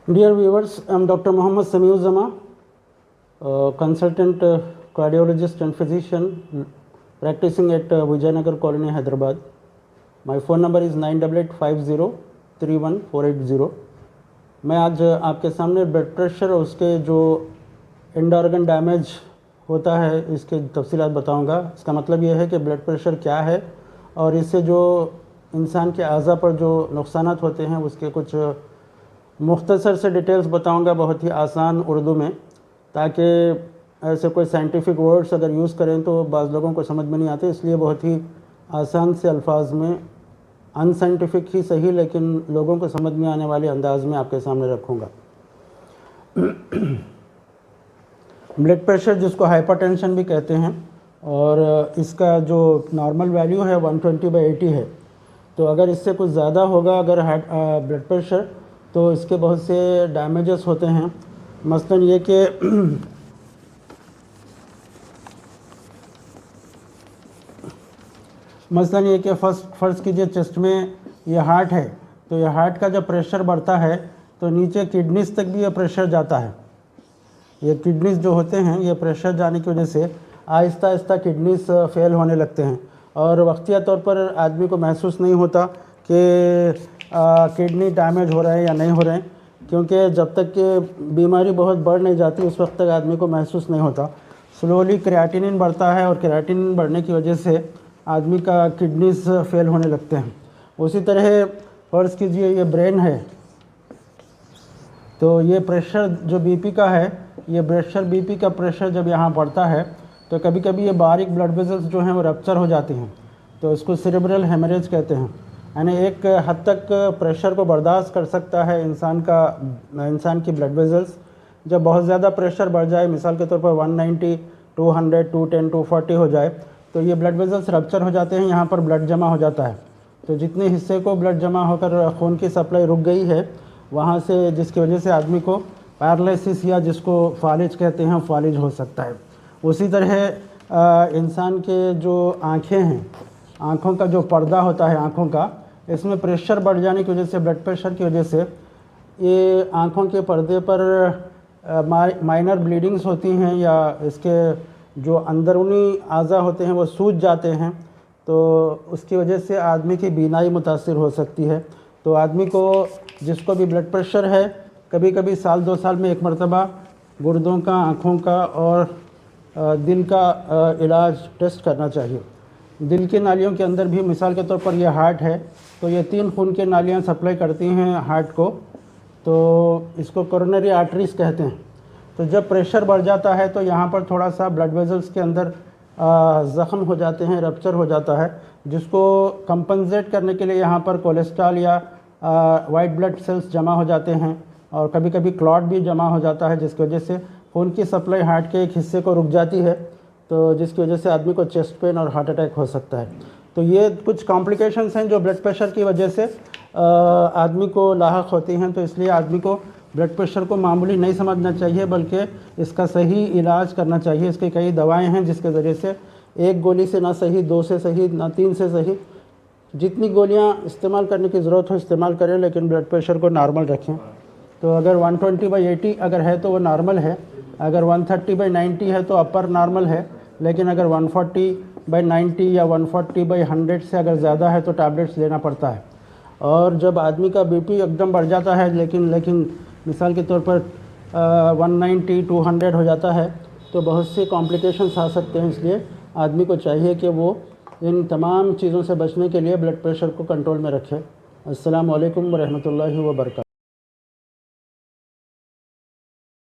Dear viewers, I am Dr. Mohammad Samiuzzama, consultant cardiologist and physician practicing at Vijayanagar Colony, Hyderabad. My phone number is 9850314880. मैं आज आपके सामने blood pressure और उसके जो and organ damage होता है इसके तफसीलात बताऊंगा। इसका मतलब ये है कि ब्लड प्रेशर क्या है और इससे जो इंसान के अज़ा पर जो नुकसानात होते हैं उसके कुछ मुख्तसर से डिटेल्स बताऊंगा बहुत ही आसान उर्दू में, ताकि ऐसे कोई साइंटिफिक वर्ड्स अगर यूज़ करें तो बाज़ लोगों को समझ में नहीं आते, इसलिए बहुत ही आसान से अल्फाज में अनसाइंटिफिक ही सही लेकिन लोगों को समझ में आने वाले अंदाज में आपके सामने रखूँगा। ब्लड प्रेशर जिसको हाइपरटेंशन भी कहते हैं और इसका जो नॉर्मल वैल्यू है 120/80 है। तो अगर इससे कुछ ज़्यादा होगा अगर ब्लड प्रेशर तो इसके बहुत से डैमेजेस होते हैं। मसलन ये कि फ़र्ज़ कीजिए चेस्ट में ये हार्ट है, तो ये हार्ट का जब प्रेशर बढ़ता है तो नीचे किडनीज़ तक भी ये प्रेशर जाता है। ये किडनीज़ जो होते हैं ये प्रेशर जाने की वजह से आहिस्ता आहिस्ता किडनीज़ फेल होने लगते हैं और वक्तिया तौर पर आदमी को महसूस नहीं होता कि किडनी डैमेज हो रहा है या नहीं हो रहे हैं, क्योंकि जब तक कि बीमारी बहुत बढ़ नहीं जाती उस वक्त तक आदमी को महसूस नहीं होता। स्लोली क्रिएटिनिन बढ़ता है और क्रिएटिनिन बढ़ने की वजह से आदमी का किडनीज़ फेल होने लगते हैं। उसी तरह फ़र्ज़ कीजिए ये ब्रेन है, तो ये प्रेशर जो बीपी का है, ये बीपी का प्रेशर जब यहाँ बढ़ता है तो कभी कभी ये बारीक ब्लड वेसल्स जो हैं वो रप्चर हो जाती हैं, तो इसको सेरेब्रल हेमरेज कहते हैं। यानी एक हद तक प्रेशर को बर्दाश्त कर सकता है इंसान की ब्लड वेसल्स। जब बहुत ज़्यादा प्रेशर बढ़ जाए, मिसाल के तौर पर 190, 200, 210, 240 हो जाए तो ये ब्लड वेसल्स रप्चर हो जाते हैं, यहाँ पर ब्लड जमा हो जाता है। तो जितने हिस्से को ब्लड जमा होकर खून की सप्लाई रुक गई है वहाँ से, जिसकी वजह से आदमी को पैरालिसिस या जिसको फालिज कहते हैं फालिज हो सकता है। उसी तरह इंसान के जो आँखें हैं, आँखों का जो पर्दा होता है आँखों का, इसमें प्रेशर बढ़ जाने की वजह से, ब्लड प्रेशर की वजह से ये आँखों के पर्दे पर माइनर ब्लीडिंग्स होती हैं या इसके जो अंदरूनी आज़ा होते हैं वो सूज जाते हैं, तो उसकी वजह से आदमी की बीनाई मुतासिर हो सकती है। तो आदमी को जिसको भी ब्लड प्रेशर है कभी कभी साल 2 साल में एक मरतबा गुर्दों का, आँखों का और दिल का इलाज टेस्ट करना चाहिए। दिल की नालियों के अंदर भी, मिसाल के तौर पर यह हार्ट है तो ये 3 खून की नालियाँ सप्लाई करती हैं हार्ट को, तो इसको कोरोनरी आर्टरीज कहते हैं। तो जब प्रेशर बढ़ जाता है तो यहाँ पर थोड़ा सा ब्लड वेसल्स के अंदर ज़ख़म हो जाते हैं, रप्चर हो जाता है, जिसको कंपनसेट करने के लिए यहाँ पर कोलेस्ट्रॉल या वाइट ब्लड सेल्स जमा हो जाते हैं और कभी कभी क्लॉट भी जमा हो जाता है, जिसकी वजह से खून की सप्लाई हार्ट के एक हिस्से को रुक जाती है, तो जिसकी वजह से आदमी को चेस्ट पेन और हार्ट अटैक हो सकता है। तो ये कुछ कॉम्प्लिकेशंस हैं जो ब्लड प्रेशर की वजह से आदमी को लाहक होती हैं। तो इसलिए आदमी को ब्लड प्रेशर को मामूली नहीं समझना चाहिए, बल्कि इसका सही इलाज करना चाहिए। इसकी कई दवाएं हैं जिसके ज़रिए से एक गोली से ना सही, 2 से सही, ना 3 से सही, जितनी गोलियां इस्तेमाल करने की ज़रूरत हो इस्तेमाल करें, लेकिन ब्लड प्रेशर को नॉर्मल रखें। तो अगर 120/80 अगर है तो वो नॉर्मल है, अगर 130/90 है तो अपर नॉर्मल है, लेकिन अगर 140/90 या 140/100 से अगर ज़्यादा है तो टैबलेट्स लेना पड़ता है। और जब आदमी का बीपी एकदम बढ़ जाता है, लेकिन मिसाल के तौर पर 190, 200 हो जाता है तो बहुत सी कॉम्प्लिकेशंस आ सकते हैं। इसलिए आदमी को चाहिए कि वो इन तमाम चीज़ों से बचने के लिए ब्लड प्रेशर को कंट्रोल में रखे। अस्सलामु अलैकुम व रहमतुल्लाहि व बरकातहू।